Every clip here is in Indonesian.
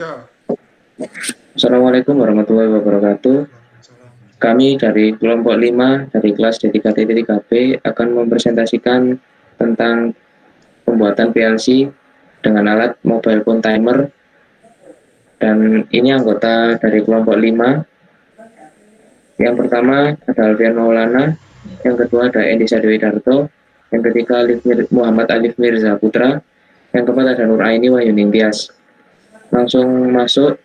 Ya, Assalamualaikum warahmatullahi wabarakatuh. Waalaikumsalam. Kami dari kelompok 5 dari kelas D3T3B akan mempresentasikan tentang pembuatan PLC dengan alat mobile phone timer, dan ini anggota dari kelompok 5. Yang pertama ada Alfian Maulana, yang kedua ada Endisa Dewi Darto, yang ketiga Muhammad Alif Mirza Putra, yang keempat ada Nur Aini Wahyu Ningtyas. Langsung masuk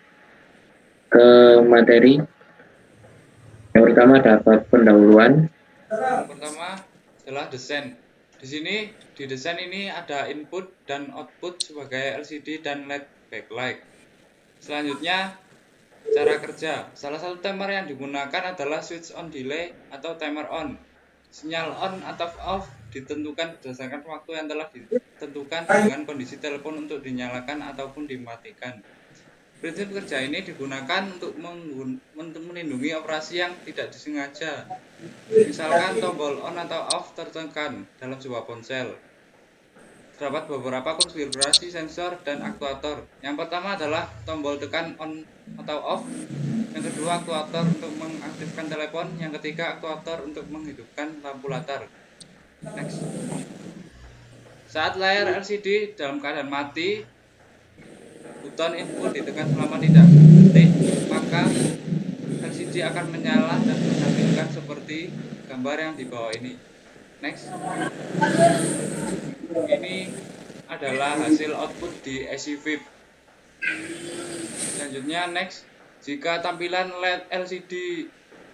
ke materi. Yang pertama dapat pendahuluan. Yang pertama adalah desain. Di sini di desain ini ada input dan output sebagai LCD dan LED backlight. Selanjutnya cara kerja. Salah satu timer yang digunakan adalah switch on delay atau timer on. Sinyal on atau off ditentukan berdasarkan waktu yang telah ditentukan dengan kondisi telepon untuk dinyalakan ataupun dimatikan. Prinsip kerja ini digunakan untuk melindungi operasi yang tidak disengaja. Misalkan tombol on atau off tertekan dalam sebuah ponsel. Terdapat beberapa konfigurasi sensor dan aktuator. Yang pertama adalah tombol tekan on atau off. Yang kedua aktuator untuk mengaktifkan telepon. Yang ketiga aktuator untuk menghidupkan lampu latar. Next. Saat layar LCD dalam keadaan mati, buton input ditekan selama 3 detik, maka LCD akan menyala dan menampilkan seperti gambar yang di bawah ini. Next. Ini adalah hasil output di AC VIP. Selanjutnya next. Jika tampilan LED LCD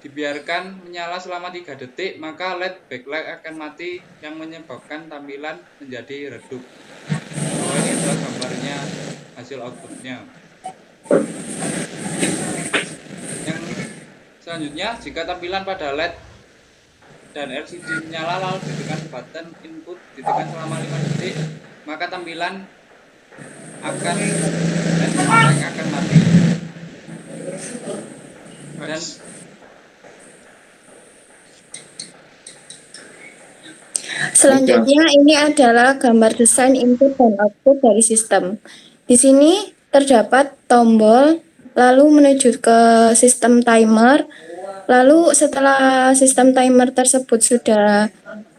dibiarkan menyala selama 3 detik, maka LED backlight akan mati yang menyebabkan tampilan menjadi redup. Oh, ini adalah gambarnya hasil outputnya. Yang selanjutnya, jika tampilan pada LED dan LCD menyala lalu ditekan button input ditekan selama 5 detik, maka tampilan akan LED backlight akan mati. Dan selanjutnya ini adalah gambar desain input dan output dari sistem. Di sini terdapat tombol, lalu menuju ke sistem timer. Lalu setelah sistem timer tersebut sudah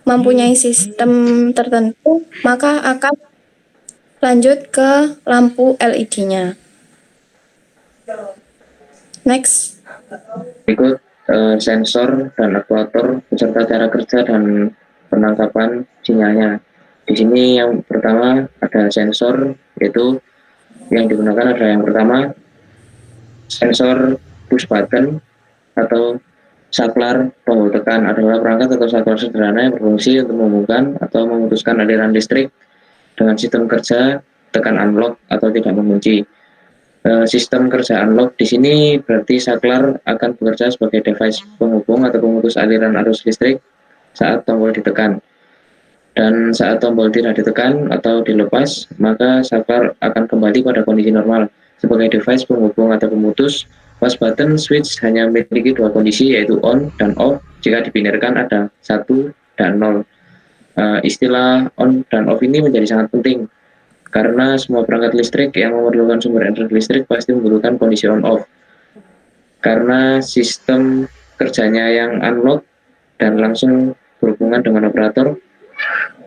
mempunyai sistem tertentu, maka akan lanjut ke lampu LED-nya. Next. Berikut sensor dan aktuator beserta cara kerja dan penangkapan sinyalnya. Di sini yang pertama ada sensor, yaitu yang digunakan adalah yang pertama sensor push button atau saklar tombol tekan, adalah perangkat atau saklar sederhana yang berfungsi untuk membuka atau memutuskan aliran listrik dengan sistem kerja tekan unlock atau tidak mengunci. Sistem kerja unlock di sini berarti saklar akan bekerja sebagai device penghubung atau pemutus aliran arus listrik saat tombol ditekan. Dan saat tombol tidak ditekan atau dilepas, maka saklar akan kembali pada kondisi normal. Sebagai device penghubung atau pemutus, push button switch hanya memiliki dua kondisi, yaitu on dan off. Jika dibinarkan ada 1 dan 0. Istilah on dan off ini menjadi sangat penting karena semua perangkat listrik yang memerlukan sumber energi listrik pasti membutuhkan kondisi on off. Karena sistem kerjanya yang unlock dan langsung berhubungan dengan operator,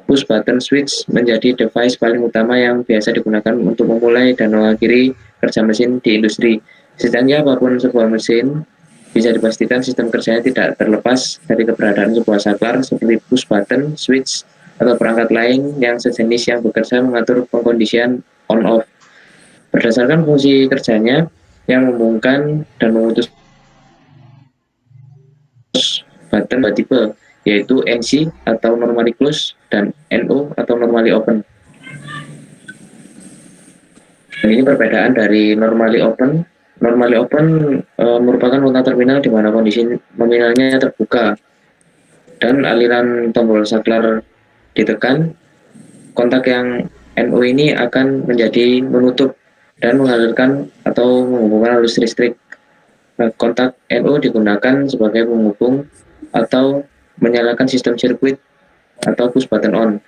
push button switch menjadi device paling utama yang biasa digunakan untuk memulai dan mengakhiri kerja mesin di industri. Setidaknya apapun sebuah mesin, bisa dipastikan sistem kerjanya tidak terlepas dari keberadaan sebuah saklar seperti push button switch atau perangkat lain yang sejenis yang bekerja mengatur pengkondisian on-off. Berdasarkan fungsi kerjanya yang membungkam dan memutus button dua tipe, yaitu NC atau normally close dan NO atau normally open. Dan ini perbedaan dari normally open. Normally open merupakan kontak terminal di mana kondisi nominalnya terbuka dan aliran tombol saklar ditekan. Kontak yang NO ini akan menjadi menutup dan mengalirkan atau menghubungkan arus listrik. Nah, kontak NO digunakan sebagai penghubung atau menyalakan sistem sirkuit atau push button on.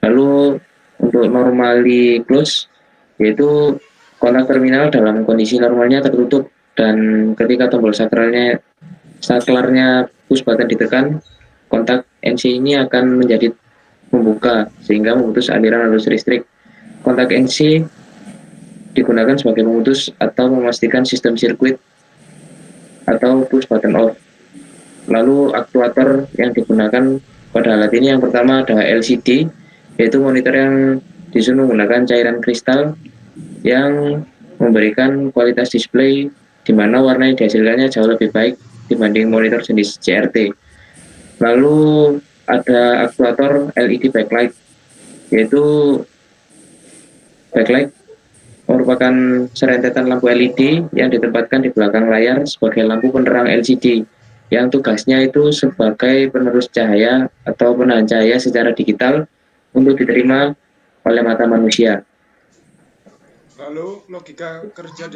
Lalu untuk normally close, yaitu Kontak terminal dalam kondisi normalnya tertutup dan ketika tombol saklarnya push button ditekan, kontak NC ini akan menjadi membuka sehingga memutus aliran arus listrik. Kontak NC digunakan sebagai pemutus atau memastikan sistem sirkuit atau push button off. Lalu aktuator yang digunakan pada alat ini yang pertama ada LCD, yaitu monitor yang disusun menggunakan cairan kristal yang memberikan kualitas display di mana warna yang dihasilkannya jauh lebih baik dibanding monitor jenis CRT. Lalu ada aktuator LED backlight, yaitu backlight merupakan serentetan lampu LED yang ditempatkan di belakang layar sebagai lampu penerang LCD yang tugasnya itu sebagai penerus cahaya atau penahan cahaya secara digital untuk diterima oleh mata manusia. Lalu logika kerja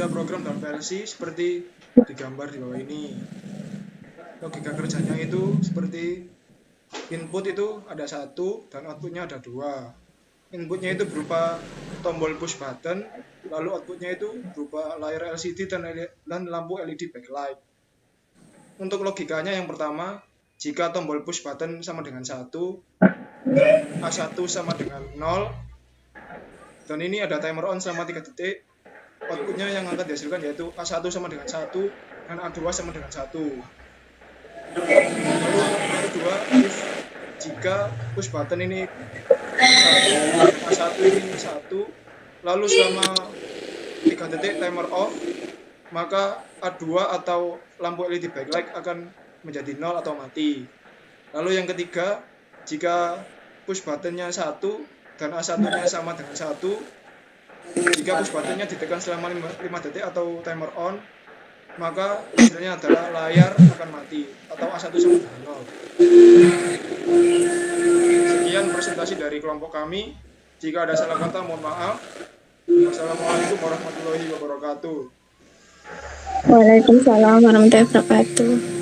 program dalam PLC seperti digambar di bawah ini. Logika kerjanya itu seperti input itu ada 1 dan outputnya ada 2. Inputnya itu berupa tombol push button, lalu outputnya itu berupa layar LCD dan lampu LED backlight. Untuk logikanya yang pertama, jika tombol push button sama dengan 1 dan A1 sama dengan 0, dan ini ada timer on selama 3 detik, outputnya yang akan dihasilkan yaitu A1 sama dengan 1 dan A2 sama dengan 1. Lalu yang kedua, if jika push button ini 1 dan A1 ini 1, lalu selama 3 detik timer off, maka A2 atau lampu LED backlight akan menjadi 0 atau mati. Lalu yang ketiga, jika push buttonnya 1 dan A1-nya sama dengan 1, jika push buttonnya ditekan selama 5 detik atau timer on, maka hasilnya adalah layar akan mati atau A1 sama dengan 0. Sekian presentasi dari kelompok kami. Jika ada salah kata mohon maaf. Wassalamualaikum warahmatullahi wabarakatuh. Waalaikumsalam warahmatullahi wabarakatuh.